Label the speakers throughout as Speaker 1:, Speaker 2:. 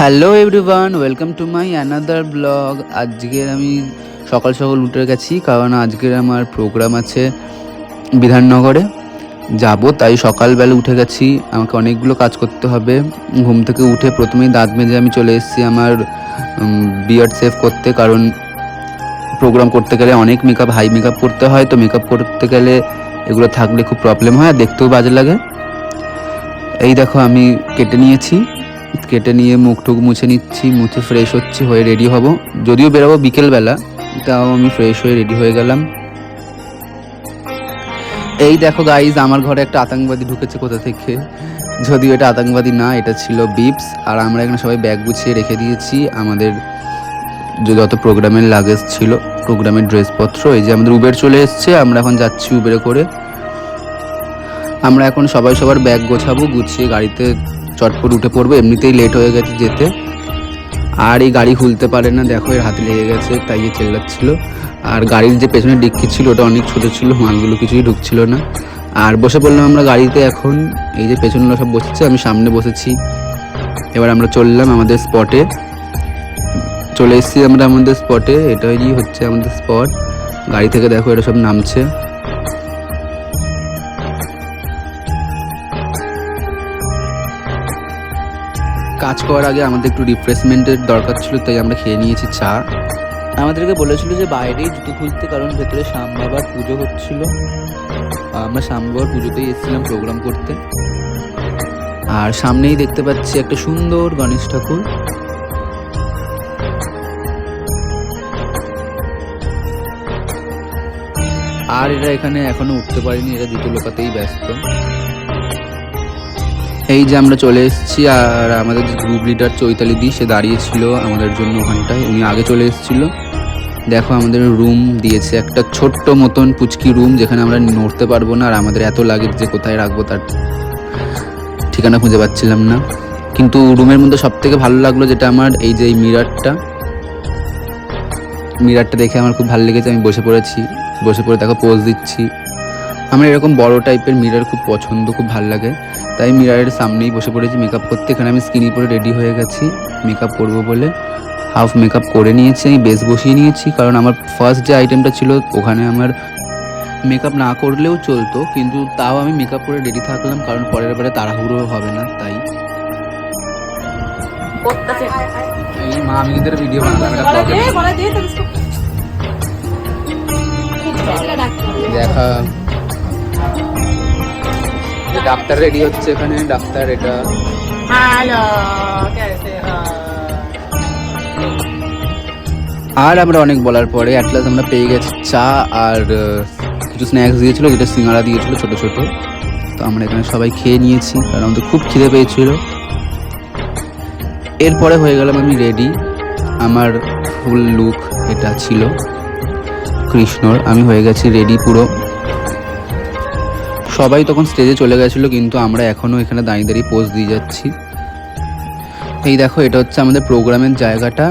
Speaker 1: Hello everyone, welcome to my another blog. আজকের আমি সকাল সকাল উঠে গেছি, কারণ আজকের আমার প্রোগ্রাম আছে বিধাননগরে যাব, তাই সকালবেলা উঠে গেছি। আমাকে অনেকগুলো কাজ করতে হবে। ঘুম থেকে উঠে প্রথমেই দাঁত মেজে আমি চলে এসেছি আমার বিয়ার্ড সেভ করতে, কারণ প্রোগ্রাম করতে গেলে অনেক মেকআপ, হাই মেকআপ করতে হয়। তো মেকআপ করতে গেলে এগুলো থাকলে খুব প্রবলেম হয় আর দেখতেও বাজে লাগে। এই দেখো আমি কেটে নিয়েছি, কেটে নিয়ে মুখ টুক মুছে নিচ্ছি, মুছে ফ্রেশ হচ্ছি, হয়ে রেডি হব। যদিও বেরোবো বিকেলবেলা, তাও আমি ফ্রেশ হয়ে রেডি হয়ে গেলাম। এই দেখো গাইজ, আমার ঘরে একটা আতঙ্কবাদী ঢুকেছে কোথা থেকে। যদিও এটা আতঙ্কবাদী না, এটা ছিল বিপস। আর আমরা এখানে সবাই ব্যাগ গুছিয়ে রেখে দিয়েছি আমাদের যত প্রোগ্রামের লাগেজ ছিল, প্রোগ্রামের ড্রেসপত্র। এই যে আমাদের উবের চলে এসছে, আমরা এখন যাচ্ছি উবেরে করে। আমরা এখন সবাই সবার ব্যাগ গোছাবো, গুছিয়ে গাড়িতে চটপট উঠে পড়বো। এমনিতেই লেট হয়ে গেছে যেতে, আর এই গাড়ি খুলতে পারে না, দেখো এর হাতে লেগে গেছে, তাই এ চেল্লাচ্ছিল। আর গাড়ির যে পেছনে ডিক্কি ছিল ওটা অনেক ছোটো ছিল, মালগুলো কিছুই ঢুকছিল না। আর বসে পড়লাম আমরা গাড়িতে। এখন এই যে পেছনগুলো সব বসেছে, আমি সামনে বসেছি। এবার আমরা চললাম আমাদের স্পটে, চলে এসেছি আমরা আমাদের স্পটে। এটাই হচ্ছে আমাদের স্পট। গাড়ি থেকে দেখো এটা সব নামছে। কাজ করার আগে আমাদের একটু রিফ্রেশমেন্টের দরকার ছিল, তাই আমরা খেয়ে নিয়েছি চা। আমাদেরকে বলেছিল যে বাইরেই জুতো খুলতে, কারণ ভেতরে শ্যাম বাবার পুজো হচ্ছিল। আমরা শ্যাম বাবার পুজোতেই এসেছিলাম প্রোগ্রাম করতে। আর সামনেই দেখতে পাচ্ছি একটা সুন্দর গণেশ ঠাকুর। আর এরা এখানে এখনো উঠতে পারেনি, এরা জুতো লোকাতেই ব্যস্ত। এই যে আমরা চলে এসেছি, আর আমাদের যে গ্রুপ লিডার চৈতালি দি, সে দাঁড়িয়েছিল আমাদের জন্য ওখানটায়, উনি আগে চলে এসেছিল। দেখো আমাদের রুম দিয়েছে, একটা ছোট্ট মতন পুচকি রুম, যেখানে আমরা নড়তে পারবো না। আর আমাদের এত লাগে যে কোথায় রাখবো তার ঠিকানা খুঁজে পাচ্ছিলাম না। কিন্তু রুমের মধ্যে সব থেকে ভালো লাগলো যেটা আমার, এই যে এই মিরারটা দেখে আমার খুব ভালো লেগেছে। আমি বসে পড়েছি, বসে পড়ে দেখো পোজ দিচ্ছি। আমার এরকম বড় টাইপের মিরার খুব পছন্দ, খুব ভালো লাগে, তাই মিরারের সামনেই বসে পড়েছি মেকআপ করতে। এখানে আমি স্কিনি পরে রেডি হয়ে গেছি মেকআপ করবো বলে। হাফ মেকআপ করে নিয়েছি, আমি বেস বসিয়ে নিয়েছি, কারণ আমার ফার্স্ট যে আইটেমটা ছিল ওখানে আমার মেকআপ না করলেও চলতো, কিন্তু তাও আমি মেকআপ করে রেডি থাকলাম, কারণ পরের বারে তাড়াহুড়ো হবে না। তাই এই মা আমি কিন্তু ভিডিও বানালাম, দেখা ডাক্তার রেডি হচ্ছে এখানে, ডাক্তার এটা। আর আমরা অনেক বলার পরে অ্যাট লাস্ট আমরা পেয়ে গেছি চা, আর কিছু স্ন্যাক্স দিয়েছিল, যেটা সিঙ্গাড়া দিয়েছিল ছোট ছোট। তো আমরা এখানে সবাই খেয়ে নিয়েছি, কারণ আমাদের খুব খিদে পেয়েছিল। এরপরে হয়ে গেলাম আমি রেডি। আমার ফুল লুক এটা ছিল কৃষ্ণর, আমি হয়ে গেছি রেডি পুরো। সবাই তখন স্টেজে চলে গেছিলো, কিন্তু আমরা এখনও এখানে দাঁড়িয়ে দাঁড়িয়ে পোজ দিয়ে যাচ্ছি। এই দেখো এটা হচ্ছে আমাদের প্রোগ্রামের জায়গাটা,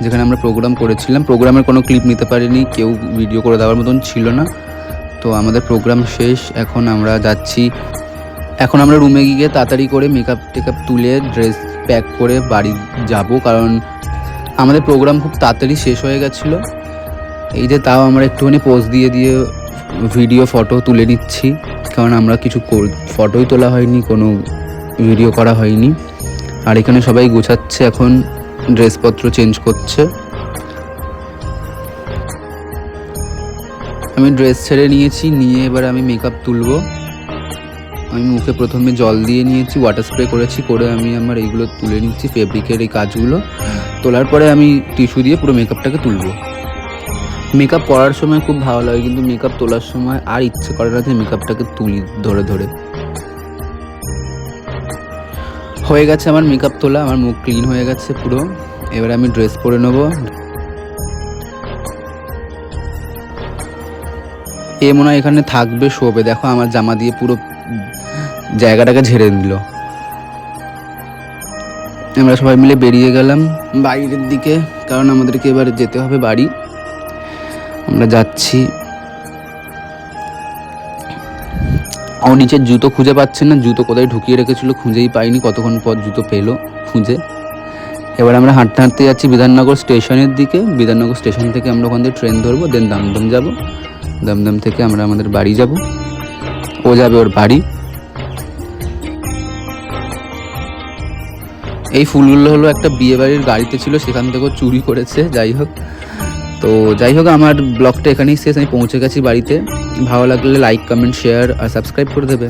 Speaker 1: যেখানে আমরা প্রোগ্রাম করেছিলাম। প্রোগ্রামের কোনো ক্লিপ নিতে পারিনি, কেউ ভিডিও করে দেওয়ার মতন ছিল না। তো আমাদের প্রোগ্রাম শেষ, এখন আমরা যাচ্ছি। এখন আমরা রুমে গিয়ে তাড়াতাড়ি করে মেকআপ টেকআপ তুলে ড্রেস প্যাক করে বাড়ি যাব, কারণ আমাদের প্রোগ্রাম খুব তাড়াতাড়ি শেষ হয়ে গেছিলো। এই যে তাও আমরা একটুখানি পোজ দিয়ে দিয়ে ভিডিও ফটো তুলে নিচ্ছি, কারণ আমরা কিছু ফটোই তোলা হয়নি, কোনো ভিডিও করা হয়নি। আর এখানে সবাই গোছাচ্ছে, এখন ড্রেসপত্র চেঞ্জ করছে। আমি ড্রেস ছেড়ে নিয়েছি, নিয়ে এবার আমি মেকআপ তুলবো। আমি মুখে প্রথমে জল দিয়ে নিয়েছি, ওয়াটার স্প্রে করেছি, করে আমি আমার এইগুলো তুলে নিচ্ছি, ফেব্রিকের এই কাজগুলো। তোলার পরে আমি টিস্যু দিয়ে পুরো মেকআপটাকে তুলবো। মেকআপ করার সময় খুব ভালো লাগে, কিন্তু মেকআপ তোলার সময় আর ইচ্ছে করে না যে মেকআপটাকে তুলি ধরে ধরে। হয়ে গেছে আমার মেকআপ তোলা, আমার মুখ ক্লিন হয়ে গেছে পুরো। এবার আমি ড্রেস পরে নেবো। এ মনে হয় এখানে থাকবে, শোবে। দেখো আমার জামা দিয়ে পুরো জায়গাটাকে ঝেড়ে দিল। আমরা সবাই মিলে বেরিয়ে গেলাম বাইরের দিকে, কারণ আমাদেরকে এবার যেতে হবে বাড়ি। আমরা যাচ্ছি। ও নিচের জুতো খুঁজে পাচ্ছে না, জুতো কোথায় ঢুকিয়ে রেখেছিল খুঁজেই পাইনি, কতক্ষণ পর জুতো পেলো খুঁজে। এবার আমরা হাঁটতে হাঁটতে যাচ্ছি বিধাননগর স্টেশনের দিকে। বিধাননগর স্টেশন থেকে আমরা ওখান থেকে ট্রেন ধরবো, দেন দমদম যাব। দমদম থেকে আমরা আমাদের বাড়ি যাব, ও যাবে ওর বাড়ি। এই ফুলগুলো হলো একটা বিয়ে বাড়ির গাড়িতে ছিল, সেখান থেকেও চুরি করেছে। যাই হোক আমার ব্লগটা এখানেই শেষ। আমি পৌঁছে গেছি বাড়িতে। ভালো লাগলে লাইক, কমেন্ট, শেয়ার আর সাবস্ক্রাইব করে দেবে।